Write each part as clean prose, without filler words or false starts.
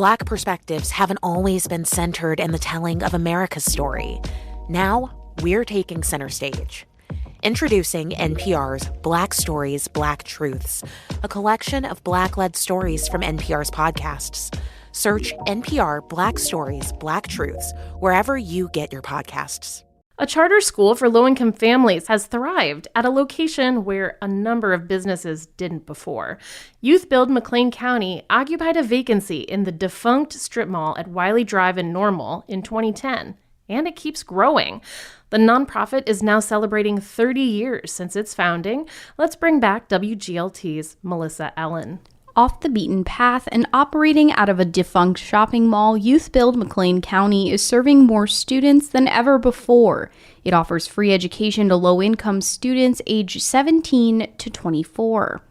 Black perspectives haven't always been centered in the telling of America's story. Now, we're taking center stage. Introducing NPR's Black Stories, Black Truths, a collection of Black-led stories from NPR's podcasts. Search NPR Black Stories, Black Truths wherever you get your podcasts. A charter school for low-income families has thrived at a location where a number of businesses didn't before. YouthBuild McLean County occupied a vacancy in the defunct strip mall at Wylie Drive in Normal in 2010, and it keeps growing. The nonprofit is now celebrating 30 years since its founding. Let's bring back WGLT's Melissa Ellen. Off the beaten path and operating out of a defunct shopping mall, YouthBuild McLean County is serving more students than ever before. It offers free education to low-income students aged 17 to 24,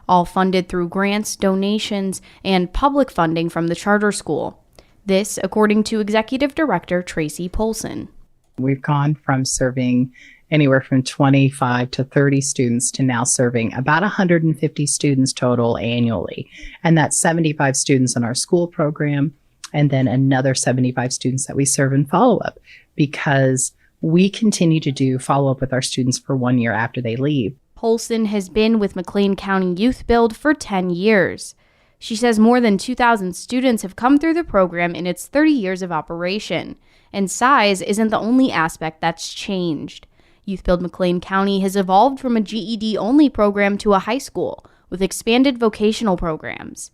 all funded through grants, donations, and public funding from the charter school. This, according to Executive Director Tracy Polson. We've gone from serving anywhere from 25 to 30 students to now serving about 150 students total annually. And that's 75 students in our school program and then another 75 students that we serve in follow-up, because we continue to do follow-up with our students for 1 year after they leave. Polson has been with McLean County YouthBuild for 10 years. She says more than 2,000 students have come through the program in its 30 years of operation. And size isn't the only aspect that's changed. YouthBuild McLean County has evolved from a GED-only program to a high school with expanded vocational programs.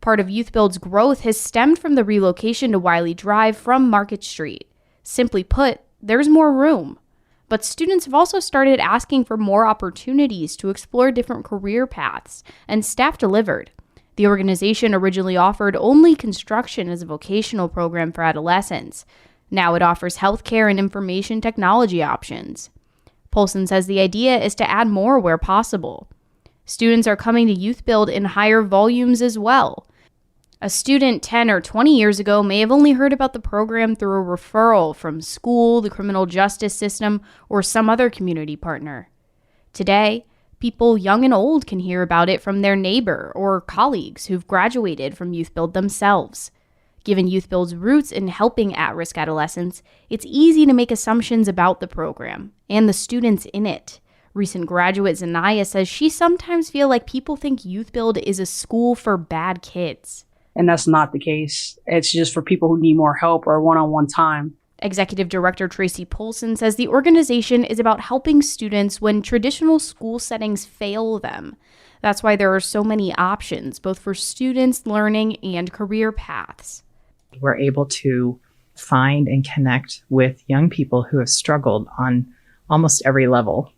Part of YouthBuild's growth has stemmed from the relocation to Wylie Drive from Market Street. Simply put, there's more room. But students have also started asking for more opportunities to explore different career paths, and staff delivered. The organization originally offered only construction as a vocational program for adolescents. Now it offers healthcare and information technology options. Polson says the idea is to add more where possible. Students are coming to YouthBuild in higher volumes as well. A student 10 or 20 years ago may have only heard about the program through a referral from school, the criminal justice system, or some other community partner. Today, people young and old can hear about it from their neighbor or colleagues who've graduated from YouthBuild themselves. Given YouthBuild's roots in helping at-risk adolescents, it's easy to make assumptions about the program and the students in it. Recent graduate Zanaya says she sometimes feels like people think YouthBuild is a school for bad kids. And that's not the case. It's just for people who need more help or one-on-one time. Executive Director Tracy Polson says the organization is about helping students when traditional school settings fail them. That's why there are so many options, both for students learning and career paths. We're able to find and connect with young people who have struggled on almost every level.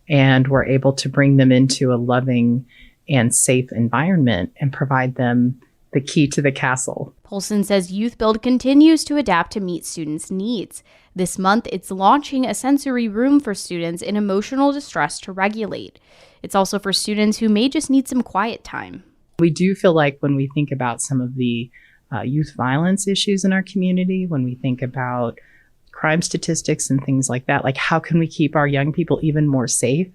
And we're able to bring them into a loving and safe environment and provide them the key to the castle. Polson says YouthBuild continues to adapt to meet students' needs. This month, it's launching a sensory room for students in emotional distress to regulate. It's also for students who may just need some quiet time. We do feel like when we think about some of the youth violence issues in our community, when we think about crime statistics and things like that, like how can we keep our young people even more safe?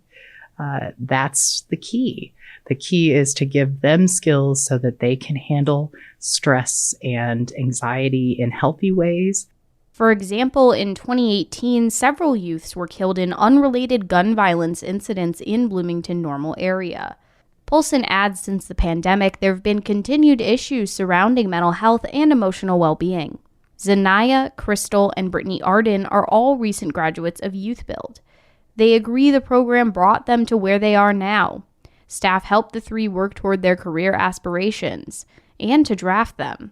That's the key. The key is to give them skills so that they can handle stress and anxiety in healthy ways. For example, in 2018, several youths were killed in unrelated gun violence incidents in Bloomington-Normal area. Polson adds since the pandemic, there have been continued issues surrounding mental health and emotional well-being. Zanaya, Crystal, and Brittany Arden are all recent graduates of YouthBuild. They agree the program brought them to where they are now. Staff helped the three work toward their career aspirations and to draft them.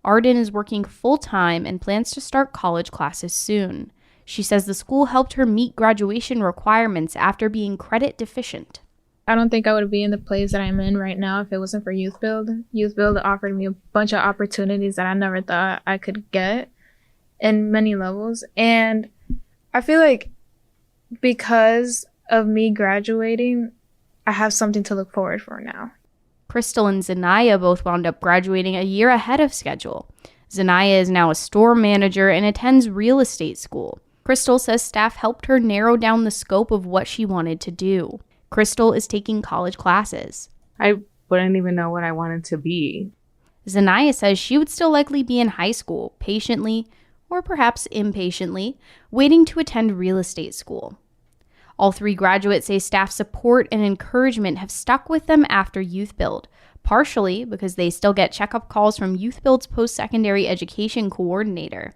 Arden is working full-time and plans to start college classes soon. She says the school helped her meet graduation requirements after being credit deficient. I don't think I would be in the place that I'm in right now if it wasn't for YouthBuild. YouthBuild offered me a bunch of opportunities that I never thought I could get in many levels. And I feel like because of me graduating, I have something to look forward for now. Crystal and Zanaya both wound up graduating a year ahead of schedule. Zanaya is now a store manager and attends real estate school. Crystal says staff helped her narrow down the scope of what she wanted to do. Crystal is taking college classes. I wouldn't even know what I wanted to be. Zanaya says she would still likely be in high school, patiently, or perhaps impatiently, waiting to attend real estate school. All 3 graduates say staff support and encouragement have stuck with them after YouthBuild, partially because they still get checkup calls from YouthBuild's post-secondary education coordinator,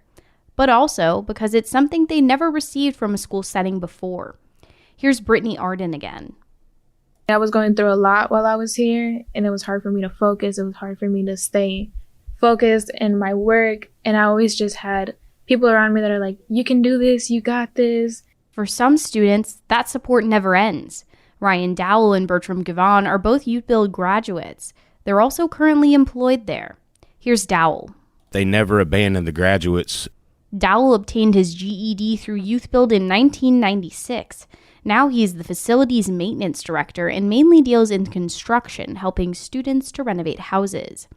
but also because it's something they never received from a school setting before. Here's Brittany Arden again. I was going through a lot while I was here, and it was hard for me to focus. It was hard for me to stay focused in my work, and I always just had people around me that are like, you can do this, you got this. For some students, that support never ends. Ryan Dowell and Bertram Gavon are both YouthBuild graduates. They're also currently employed there. Here's Dowell. They never abandoned the graduates. Dowell obtained his GED through YouthBuild in 1996. Now he's the facilities maintenance director and mainly deals in construction, helping students to renovate houses.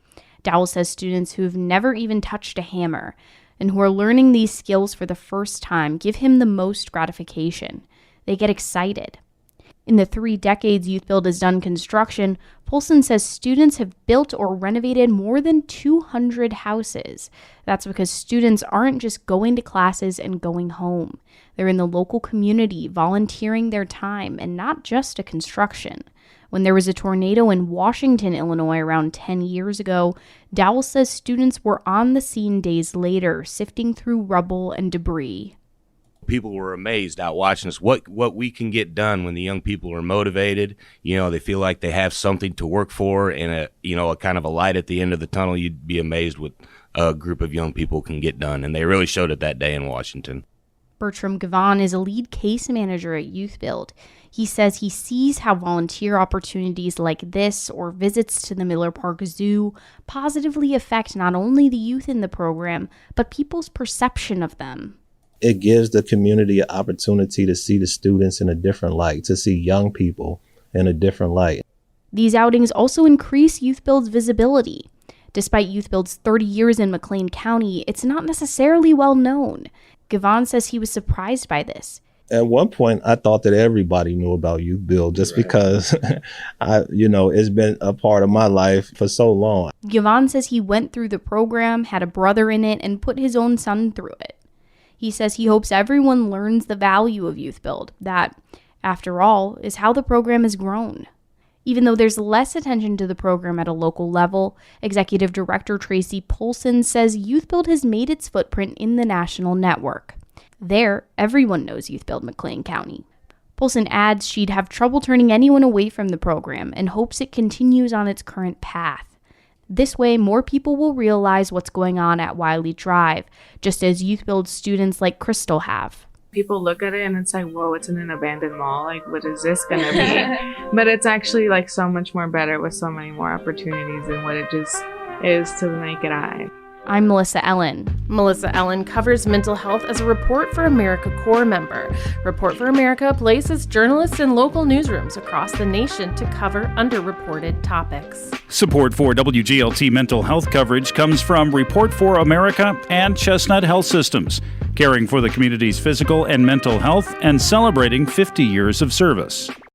Dowell says students who've never even touched a hammer and who are learning these skills for the first time give him the most gratification. They get excited. In the 3 decades YouthBuild has done construction, Polson says students have built or renovated more than 200 houses. That's because students aren't just going to classes and going home. They're in the local community, volunteering their time, and not just to construction. When there was a tornado in Washington, Illinois around 10 years ago, Dowell says students were on the scene days later, sifting through rubble and debris. People were amazed out watching us, what we can get done when the young people are motivated. You know, they feel like they have something to work for and a kind of a light at the end of the tunnel. You'd be amazed what a group of young people can get done. And they really showed it that day in Washington. Bertram Gavon is a lead case manager at YouthBuild. He says he sees how volunteer opportunities like this or visits to the Miller Park Zoo positively affect not only the youth in the program, but people's perception of them. It gives the community an opportunity to see the students in a different light, to see young people in a different light. These outings also increase YouthBuild's visibility. Despite YouthBuild's 30 years in McLean County, it's not necessarily well known. Gavon says he was surprised by this. At one point, I thought that everybody knew about YouthBuild just because it's been a part of my life for so long. Gavon says he went through the program, had a brother in it, and put his own son through it. He says he hopes everyone learns the value of YouthBuild. That, after all, is how the program has grown. Even though there's less attention to the program at a local level, Executive Director Tracy Polson says YouthBuild has made its footprint in the national network. There, everyone knows YouthBuild McLean County. Polson adds she'd have trouble turning anyone away from the program and hopes it continues on its current path. This way, more people will realize what's going on at Wylie Drive, just as YouthBuild students like Crystal have. People look at it and it's like, whoa, it's in an abandoned mall. Like, what is this going to be? But it's actually like so much more better with so many more opportunities than what it just is to the naked eye. I'm Melissa Ellen. Melissa Ellen covers mental health as a Report for America Corps member. Report for America places journalists in local newsrooms across the nation to cover underreported topics. Support for WGLT mental health coverage comes from Report for America and Chestnut Health Systems, caring for the community's physical and mental health and celebrating 50 years of service.